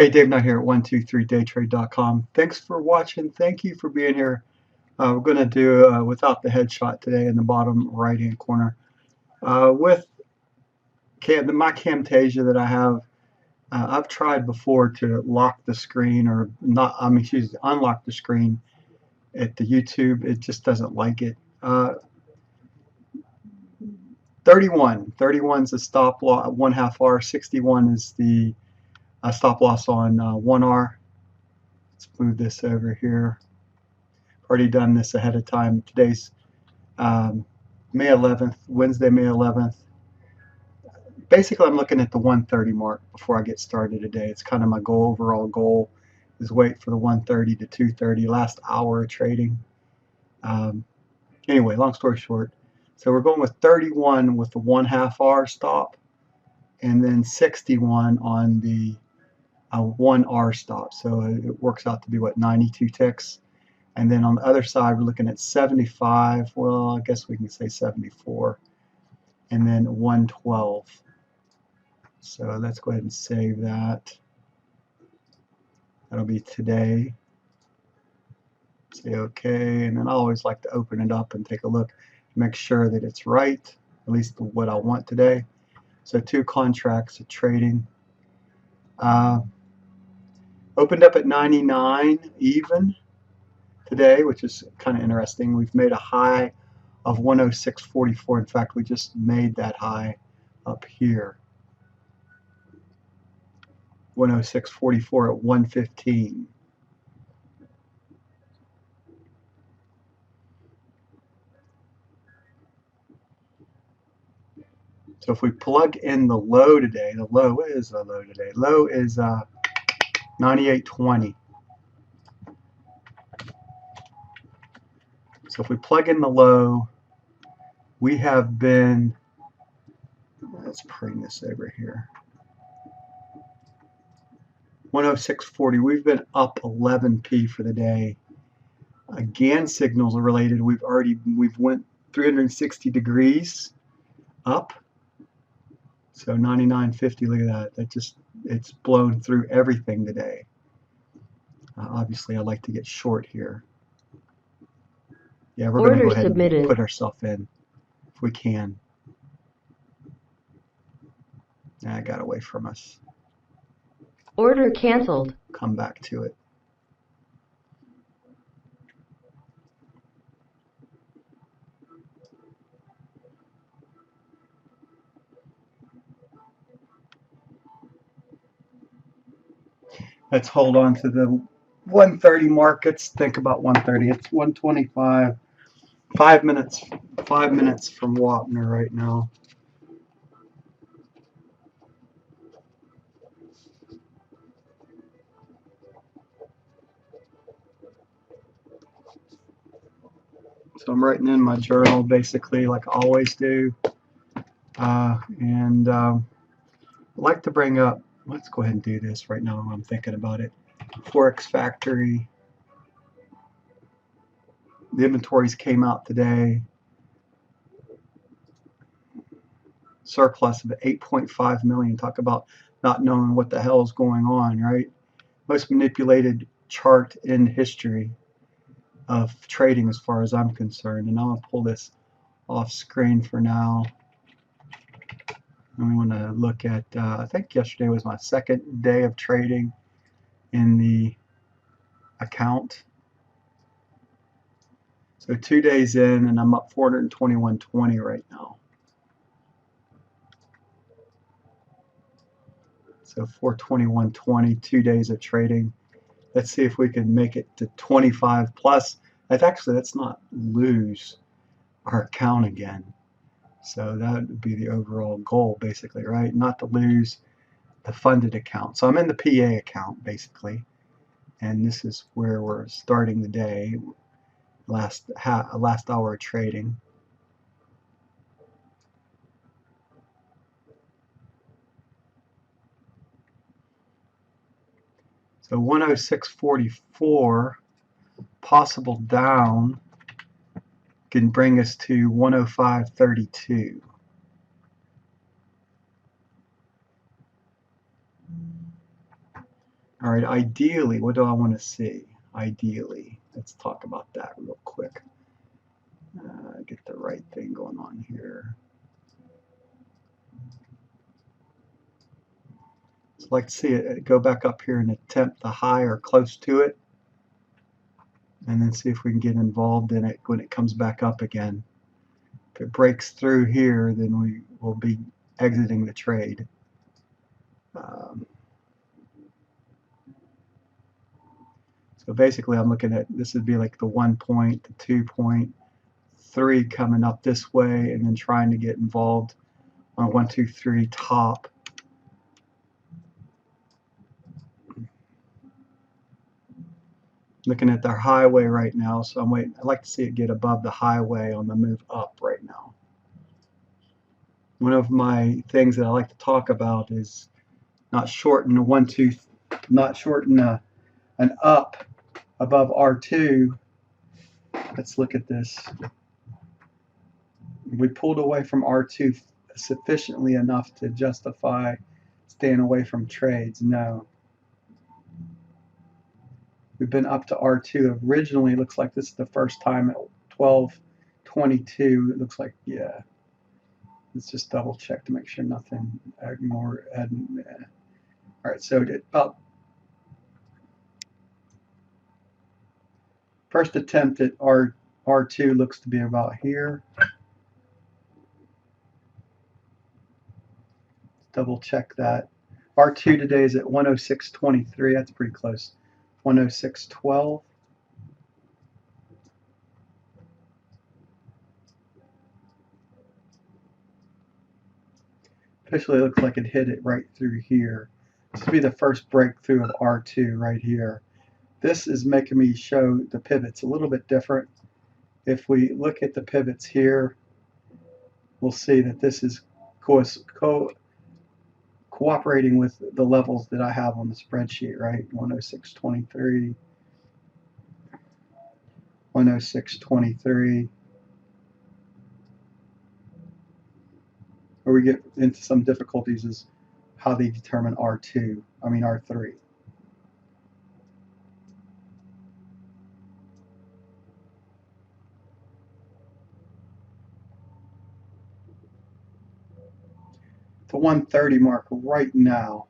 Hey, Dave Knight here at 123daytrade.com. Thanks for watching. Thank you for being here. We're going to do without the headshot today in the bottom right-hand corner. With my Camtasia that I have, I've tried before to lock the screen or not, unlock the screen at the YouTube. It just doesn't like it. 31 is the stop loss, 1/2 hour. 61 is the stop loss on 1 hour. Let's move this over here. Already done this ahead of time. Today's May 11th, Wednesday, May 11th. Basically, I'm looking at the 130 mark before I get started today. It's kind of my overall goal is wait for the 130 to 230, last hour of trading. Anyway, long story short, so we're going with 31 with the 1/2 hour stop, and then 61 on the 1 hour stop. So it works out to be what, 92 ticks. And then on the other side, we're looking at 75. Well, I guess we can say 74. And then 112. So let's go ahead and save that. That'll be today. Say OK. And then I always like to open it up and take a look, make sure that it's right, at least what I want today. So 2 contracts of trading. Opened up at 99 even today, which is kind of interesting. We've made a high of 106.44. In fact, we just made that high up here. 106.44 at 115. So if we plug in the low today, what is the low today? Low is 98.20. So if we plug in the low, we have been, let's bring this over here, 106.40. We've been up 11p for the day. Again, signals are related. We've went 360 degrees up. So 99.50. Look at that. It's blown through everything today. Obviously, I like to get short here. Yeah, we're going to go ahead and put ourselves in if we can. That got away from us. Order canceled. Come back to it. Let's hold on to the 130 markets. Think about 130. It's 125. 5 minutes from Wapner right now. So I'm writing in my journal basically like I always do. I like to bring up, let's go ahead and do this right now when I'm thinking about it. Forex Factory. The inventories came out today. Surplus of 8.5 million. Talk about not knowing what the hell is going on, right? Most manipulated chart in history of trading as far as I'm concerned. And I'm going to pull this off screen for now. And we want to look at, I think yesterday was my second day of trading in the account. So 2 days in, and I'm up 421.20 right now. So 421.20, 2 days of trading. Let's see if we can make it to 25 plus. Let's not lose our account again. So that would be the overall goal, basically, right? Not to lose the funded account. So I'm in the PA account, basically. And this is where we're starting the day. Last hour of trading. So 106.44 possible down can bring us to 105.32. All right, ideally, what do I want to see? Ideally, let's talk about that real quick. Get the right thing going on here. So I'd like to see it go back up here and attempt the high or close to it, and then see if we can get involved in it when it comes back up again. If it breaks through here, then we will be exiting the trade. So basically I'm looking at, this would be like the 1 point, the 2 point, 3 coming up this way, and then trying to get involved on 1, 2, 3 top. Looking at their highway right now, so I'm waiting. I'd like to see it get above the highway on the move up right now. One of my things that I like to talk about is not shorten an up above R2. Let's look at this. We pulled away from R2 sufficiently enough to justify staying away from trades. No. We've been up to R2. Originally, it looks like this is the first time at 12:22. It looks like, yeah. Let's just double check to make sure nothing more. All right, so about first attempt at R2 looks to be about here. Double check that. R2 today is at 106.23. That's pretty close. 106.12. Officially, it looks like it hit it right through here. This will be the first breakthrough of R2 right here. This is making me show the pivots a little bit different. If we look at the pivots here, we'll see that this is cooperating with the levels that I have on the spreadsheet, right? 106.23, 106.23. Where we get into some difficulties is how they determine R3. The 130 mark right now.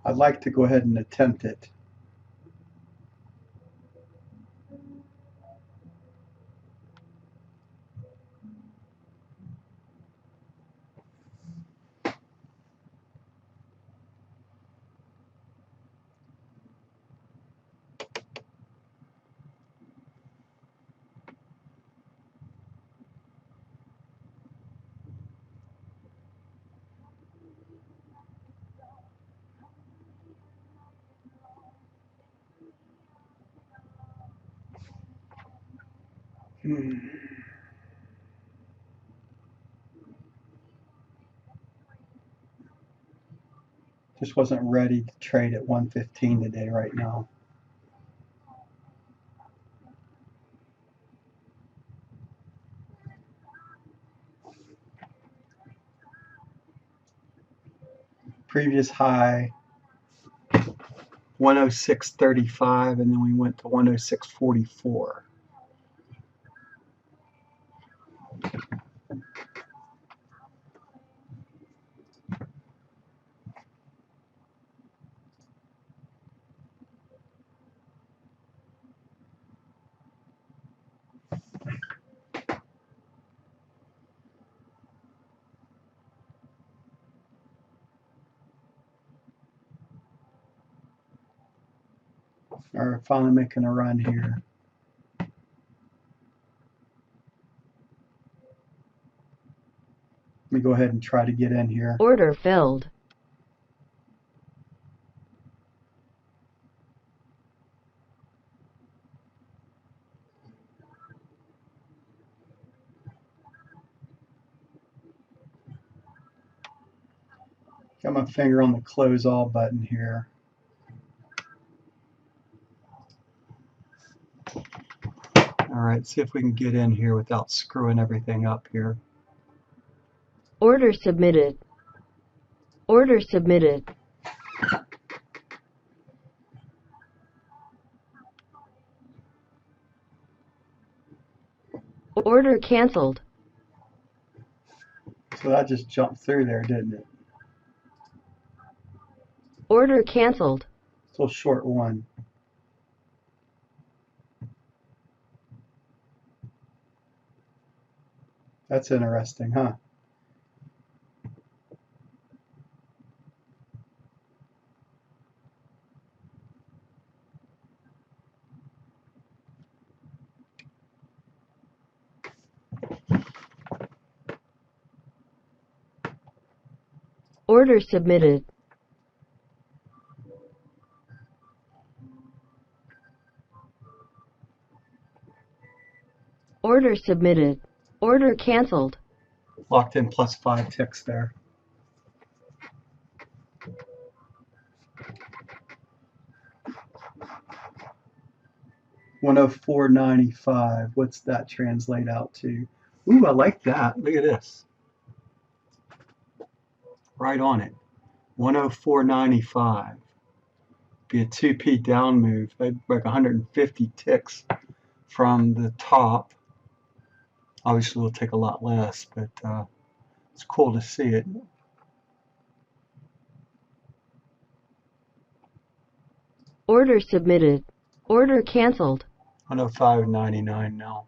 I'd like to go ahead and attempt it. Just wasn't ready to trade at 115 today right now. Previous high 106.35, and then we went to 106.44. Are finally making a run here. Let me go ahead and try to get in here. Order filled. Got my finger on the close all button here. All right, see if we can get in here without screwing everything up here. Order submitted. Order submitted. Order canceled. So that just jumped through there, didn't it? Order canceled. Still short one. That's interesting, huh? Order submitted. Order submitted. Order canceled. Locked in plus 5 ticks there. $104.95. What's that translate out to? Ooh, I like that. Look at this. Right on it. 104.95. Be a 2p down move. Like 150 ticks from the top. Obviously, we'll take a lot less, but it's cool to see it. Order submitted. Order canceled. 105.99 now.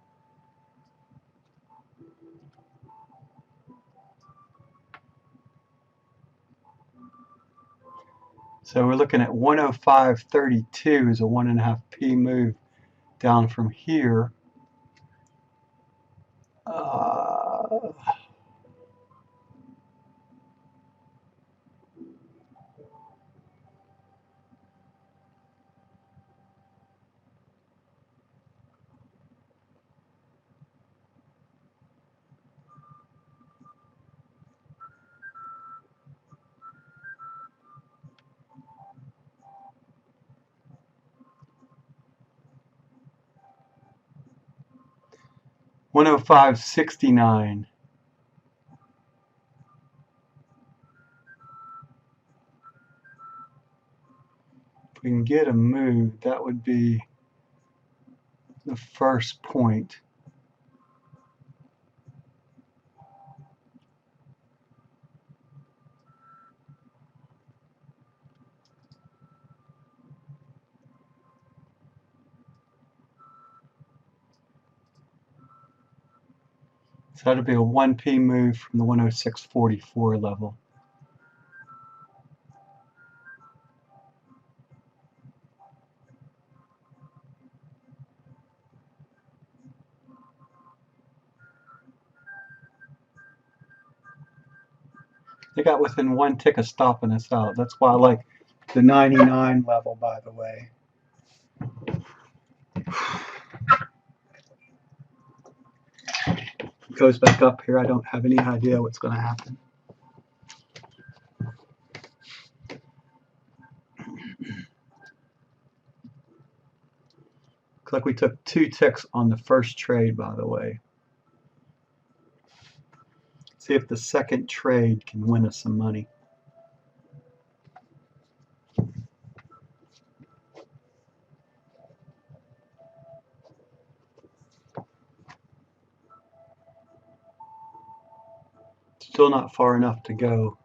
So we're looking at 105.32 is a 1.5p move down from here. $105.69. If we can get a move, that would be the first point. So that'll be a 1p move from the 106.44 level. They got within 1 tick of stopping us out. That's why I like the 99 level, by the way. It goes back up here. I don't have any idea what's going to happen. Looks like we took 2 ticks on the first trade, by the way. See if the second trade can win us some money. Still not far enough to go.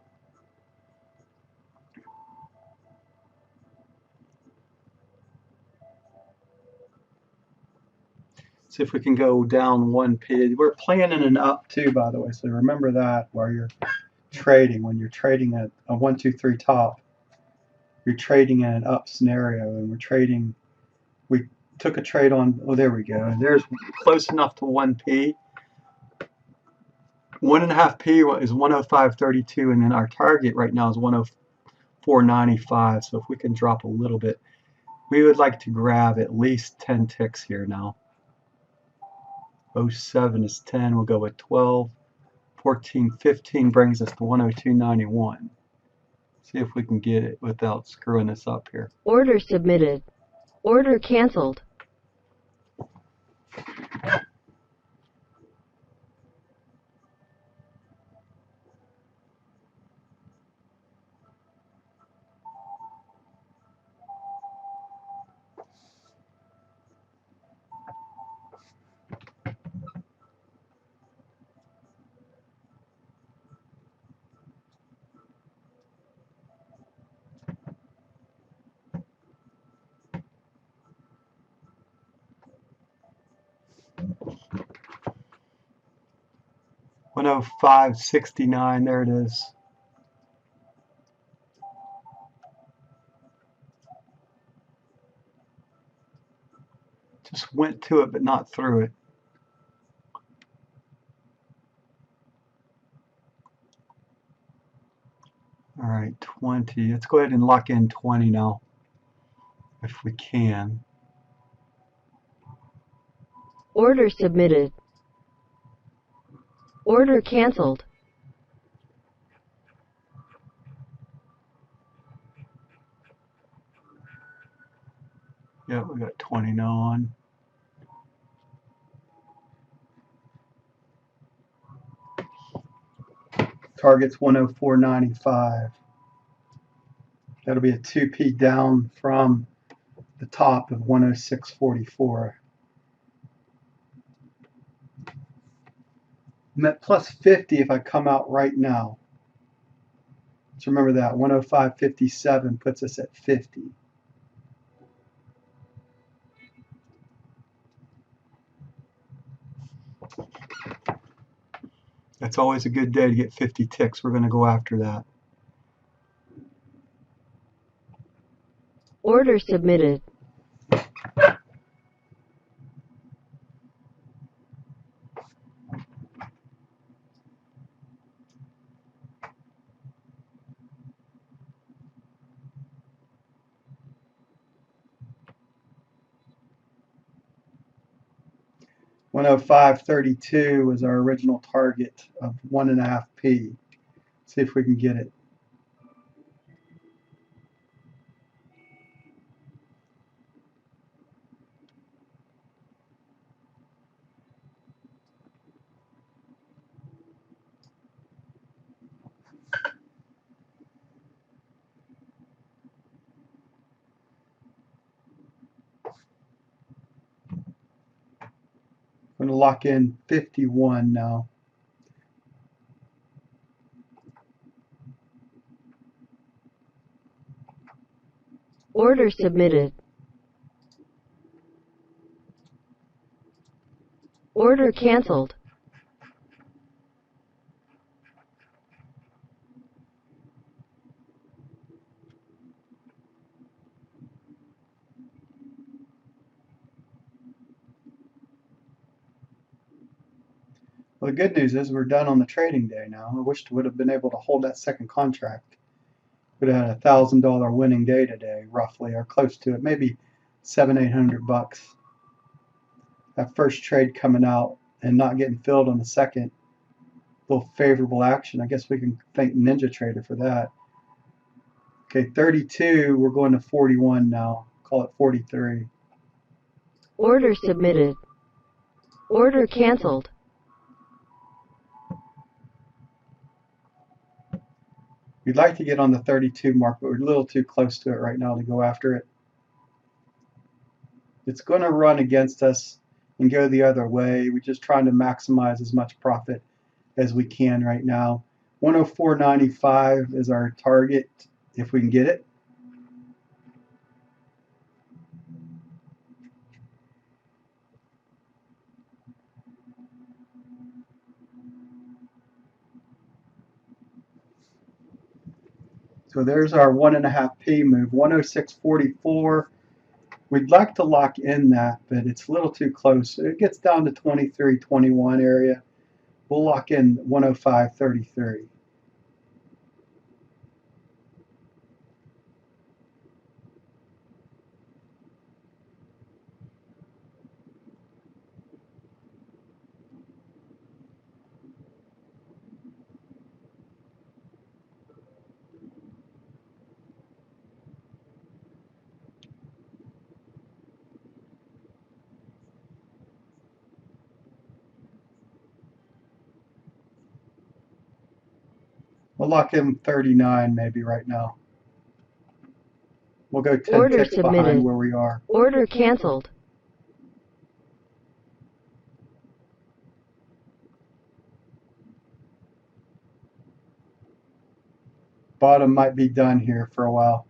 See if we can go down 1p. We're planning an up too, by the way, so remember that while you're trading. When you're trading at a 1, 2, 3 top, you're trading in an up scenario, and we took a trade on, oh, there we go. There's close enough to 1p. 1.5p is 105.32, and then our target right now is 104.95. So if we can drop a little bit, we would like to grab at least 10 ticks here now. 07 is 10. We'll go with 12. 14, 15 brings us to 102.91. See if we can get it without screwing this up here. Order submitted. Order canceled. 105.69, there it is. Just went to it, but not through it. All right, 20. Let's go ahead and lock in 20 now, if we can. Order submitted. Order canceled. Yeah, we got 20 now on. Target's 104.95. That'll be a 2p down from the top of 106.44. I'm at plus 50 if I come out right now. So remember that 105.57 puts us at 50. That's always a good day to get 50 ticks. We're going to go after that. Order submitted. $105.32 was our original target of 1.5p. See if we can get it. I'm going to lock in 51 now. Order submitted. Order canceled. Well, the good news is we're done on the trading day now. I wish we would have been able to hold that second contract. Would have had a $1,000 winning day today, roughly, or close to it, maybe $700-800. That first trade coming out and not getting filled on the second, little favorable action. I guess we can thank NinjaTrader for that. Okay, 32. We're going to 41 now. Call it 43. Order submitted. Order canceled. We'd like to get on the 32 mark, but we're a little too close to it right now to go after it. It's going to run against us and go the other way. We're just trying to maximize as much profit as we can right now. 104.95 is our target if we can get it. So there's our 1.5p move, 106.44. We'd like to lock in that, but it's a little too close. It gets down to 23.21 area. We'll lock in 105.33. We'll lock in 39 maybe right now. We'll go 10 Order ticks behind submitted. where we are. Order canceled. Bottom might be done here for a while.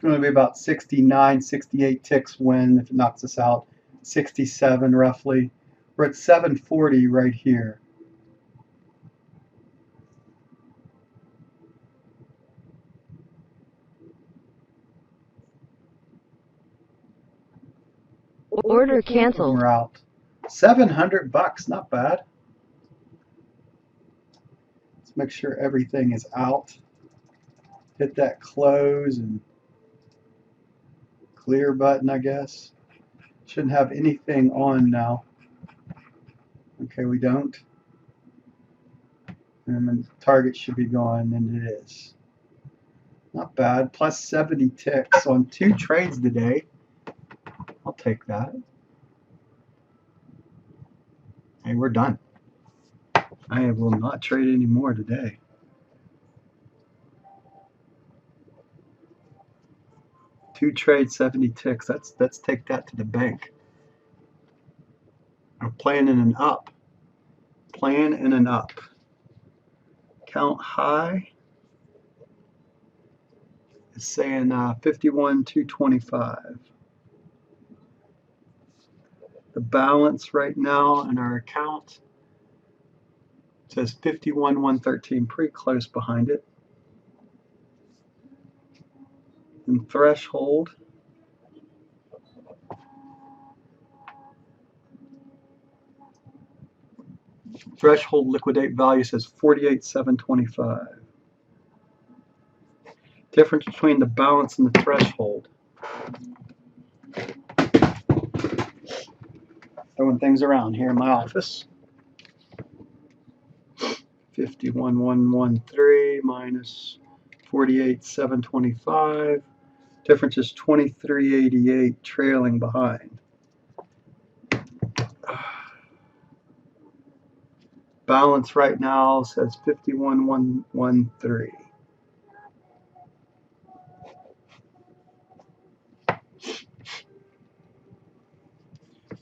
going to be about 69, 68 ticks when, if it knocks us out, 67 roughly. We're at 740 right here. Order canceled. We're out. $700, not bad. Let's make sure everything is out. Hit that close and clear button, I guess. Shouldn't have anything on now. Okay, we don't. And the target should be gone, and it is. Not bad. Plus 70 ticks on 2 trades today. I'll take that. Hey, we're done. I will not trade anymore today. Two trades, 70 ticks. Let's take that to the bank. I'm playing in an up. Playing in an up. Count high is saying 51,225. The balance right now in our account says 51,113, pretty close behind it. And threshold liquidate value says 48,725. Difference between the balance and the threshold. Throwing things around here in my office. 51,113 minus 48,725. Difference is 2388 trailing behind. Balance right now says 51,113.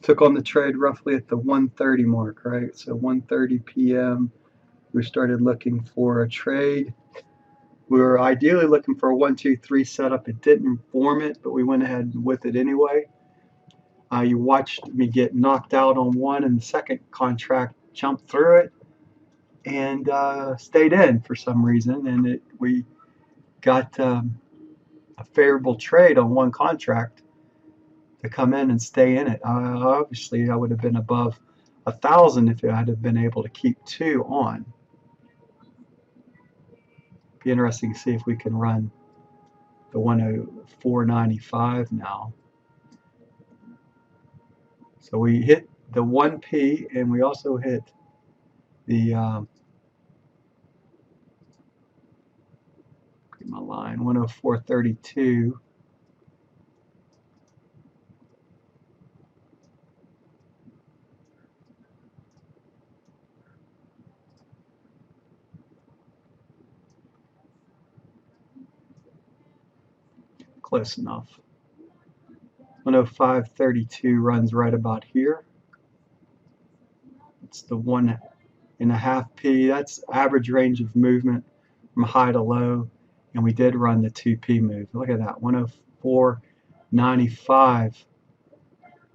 Took on the trade roughly at the 1:30 mark, right? So 1:30 p.m. we started looking for a trade. We were ideally looking for a 1-2-3 setup. It didn't form it, but we went ahead with it anyway. You watched me get knocked out on one, and the second contract jumped through it and stayed in for some reason, and we got a favorable trade on one contract to come in and stay in it. Obviously, I would have been above 1,000 if I had been able to keep 2 on. Be interesting to see if we can run the 104.95 now. So we hit the 1P, and we also hit the get my line 104.32. Close enough. 105.32 runs right about here. It's the 1.5P. That's average range of movement from high to low, and we did run the 2P move. Look at that, 104.95.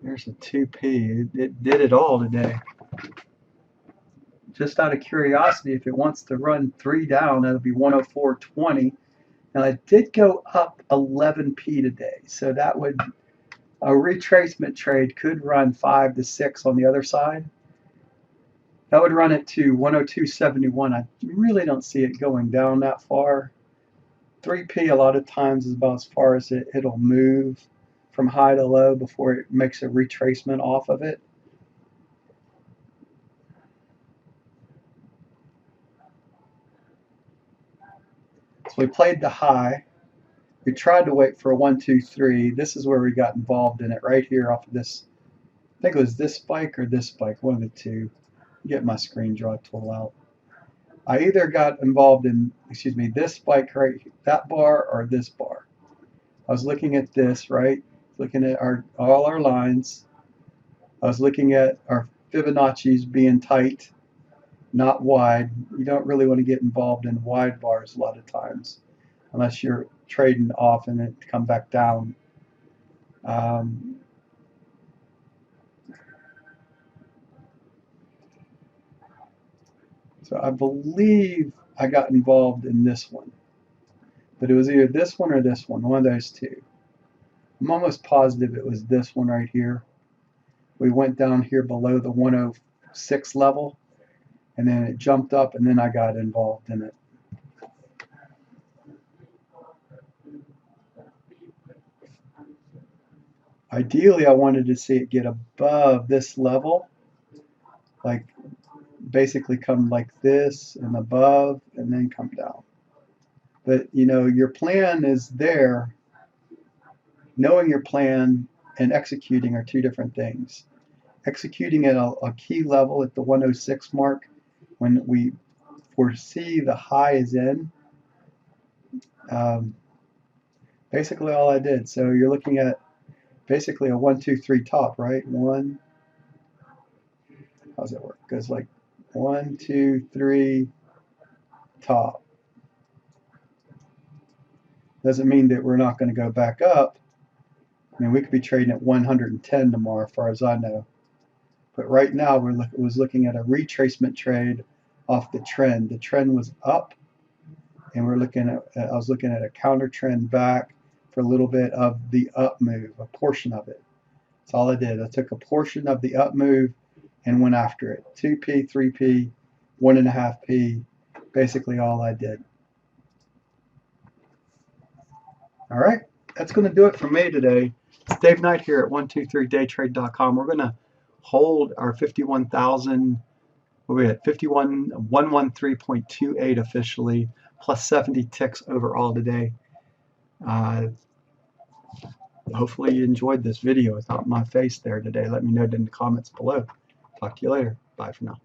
There's a 2P. It did it all today. Just out of curiosity, if it wants to run 3 down, that'll be 104.20. Now it did go up 11P today, so that would, a retracement trade could run 5 to 6 on the other side. That would run it to 102.71. I really don't see it going down that far. 3P a lot of times is about as far as it'll move from high to low before it makes a retracement off of it. So we played the high. We tried to wait for a 1-2-3. This is where we got involved in it, right here off of this. I think it was this spike or this spike, one of the two. Get my screen draw tool out. I either got involved in, this spike right, that bar, or this bar. I was looking at this, right? Looking at all our lines. I was looking at our Fibonacci's being tight, not wide. You don't really want to get involved in wide bars a lot of times, unless you're trading off and it come back down. So I believe I got involved in this one, but it was either this one or this one of those two. I'm almost positive it was this one right here. We went down here below the 106 level, and then it jumped up, and then I got involved in it. Ideally, I wanted to see it get above this level, like basically come like this and above, and then come down. But you know, your plan is there. Knowing your plan and executing are two different things. Executing at a key level at the 106 mark when we foresee the high is in. Basically all I did. So you're looking at basically a 1, 2, 3 top, right? One. How's that work? It goes like 1, 2, 3 top. Doesn't mean that we're not going to go back up. I mean, we could be trading at 110 tomorrow, as far as I know. But right now, was looking at a retracement trade off the trend. The trend was up, and I was looking at a counter trend back for a little bit of the up move, a portion of it. That's all I did. I took a portion of the up move and went after it. 2p, 3p, 1.5p, basically all I did. All right, that's going to do it for me today. It's Dave Knight here at 123daytrade.com. We're going to hold our 51,000. We're at 51,113.28 officially, plus 70 ticks overall today. Hopefully you enjoyed this video without my face there today. Let me know in the comments below. Talk to you later. Bye for now.